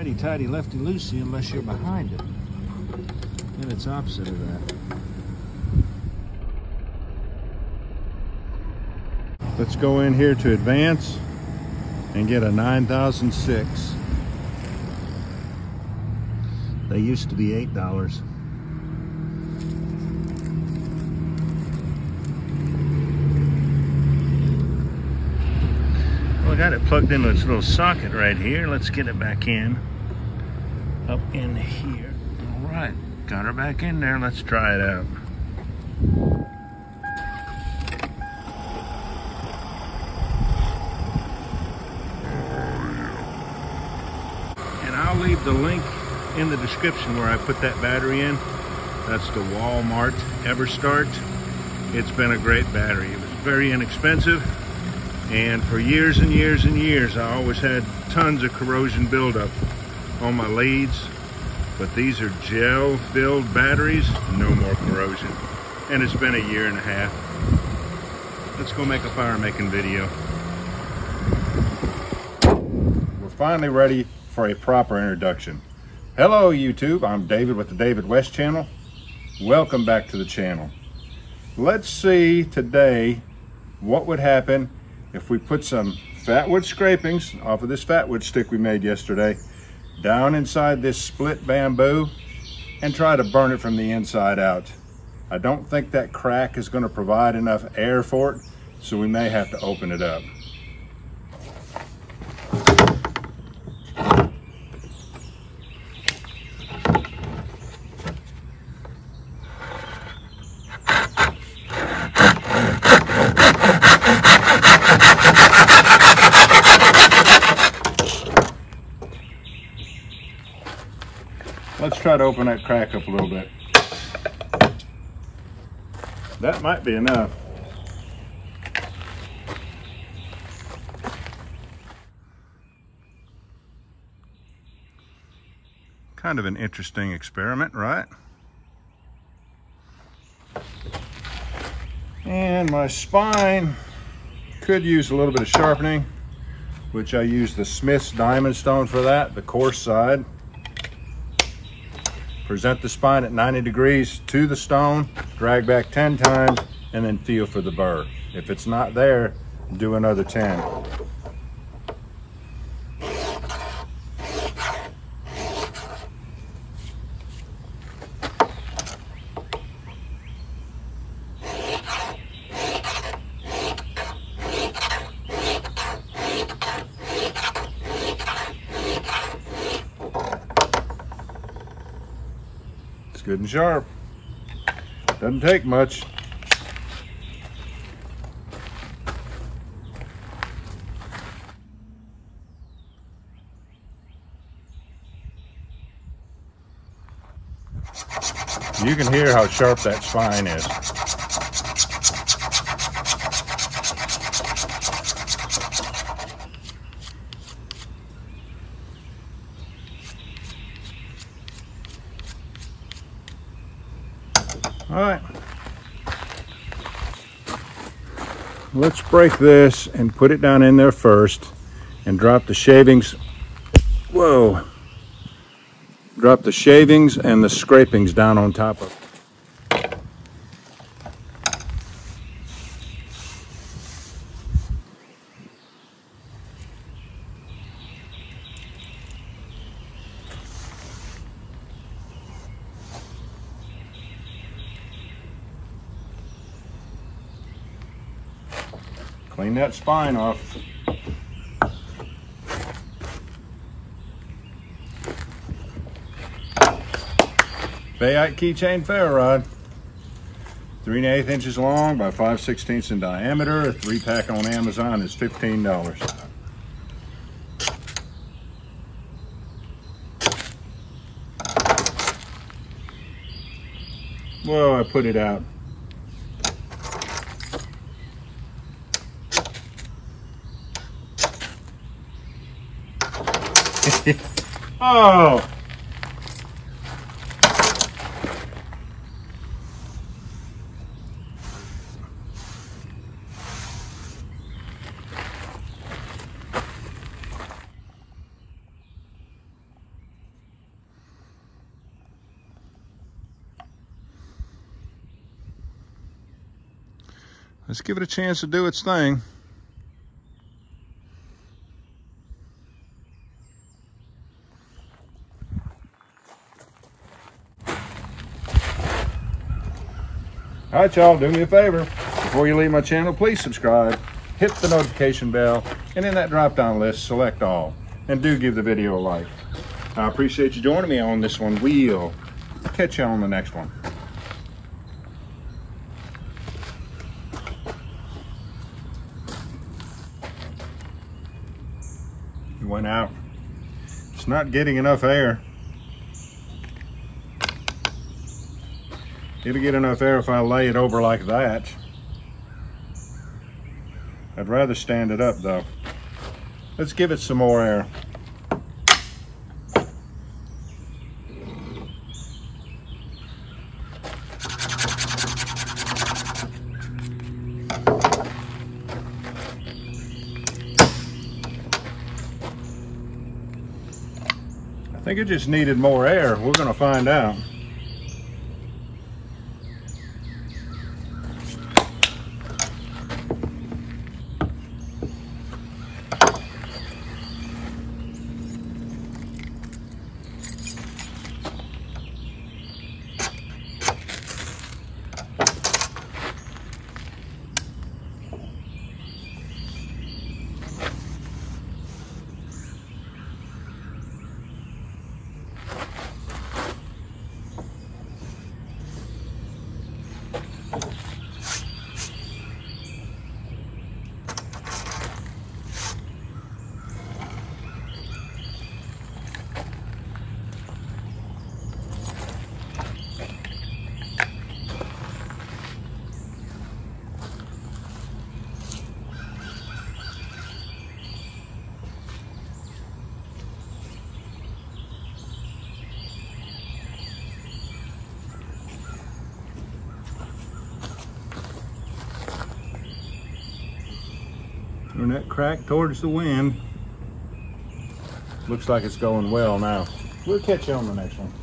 righty-tighty, lefty-loosey unless you're behind it. And it's opposite of that. Let's go in here to advance and get a 9006. They used to be $8. Well, I got it plugged into its little socket right here. Let's get it back in. Up in here. All right, got her back in there. Let's try it out. And I'll leave the link in the description where I put that battery in. That's the Walmart Everstart. It's been a great battery. It was very inexpensive, and for years and years and years I always had tons of corrosion buildup on my leads, but these are gel filled batteries, no more corrosion, and it's been a year and a half. Let's go make a fire making video. We're finally ready for a proper introduction. Hello YouTube, I'm David with the David West channel. Welcome back to the channel. Let's see today what would happen if we put some Fatwood scrapings off of this Fatwood stick we made yesterday down inside this split bamboo and try to burn it from the inside out. I don't think that crack is going to provide enough air for it, so we may have to open it up. Let's try to open that crack up a little bit. That might be enough. Kind of an interesting experiment, right? And my spine could use a little bit of sharpening, which I use the Smith's Diamond Stone for that, the coarse side. Present the spine at 90 degrees to the stone, drag back 10 times, and then feel for the burr. If it's not there, do another 10. Good and sharp. Doesn't take much. You can hear how sharp that spine is. All right, let's break this and put it down in there first and drop the shavings. Whoa. Drop the shavings and the scrapings down on top of it. Clean that spine off. Bayite keychain ferro rod. 3 1/8 inches long by 5/16 in diameter. A 3-pack on Amazon is $15. Whoa, I put it out. Oh! Let's give it a chance to do its thing. All right, y'all, do me a favor. Before you leave my channel, please subscribe, hit the notification bell, and in that drop-down list, select all. And do give the video a like. I appreciate you joining me on this one. We'll catch you on the next one. It went out. It's not getting enough air. It'll get enough air if I lay it over like that. I'd rather stand it up though. Let's give it some more air. I think it just needed more air. We're gonna find out. Turn that crack towards the wind. Looks like it's going well now. We'll catch you on the next one.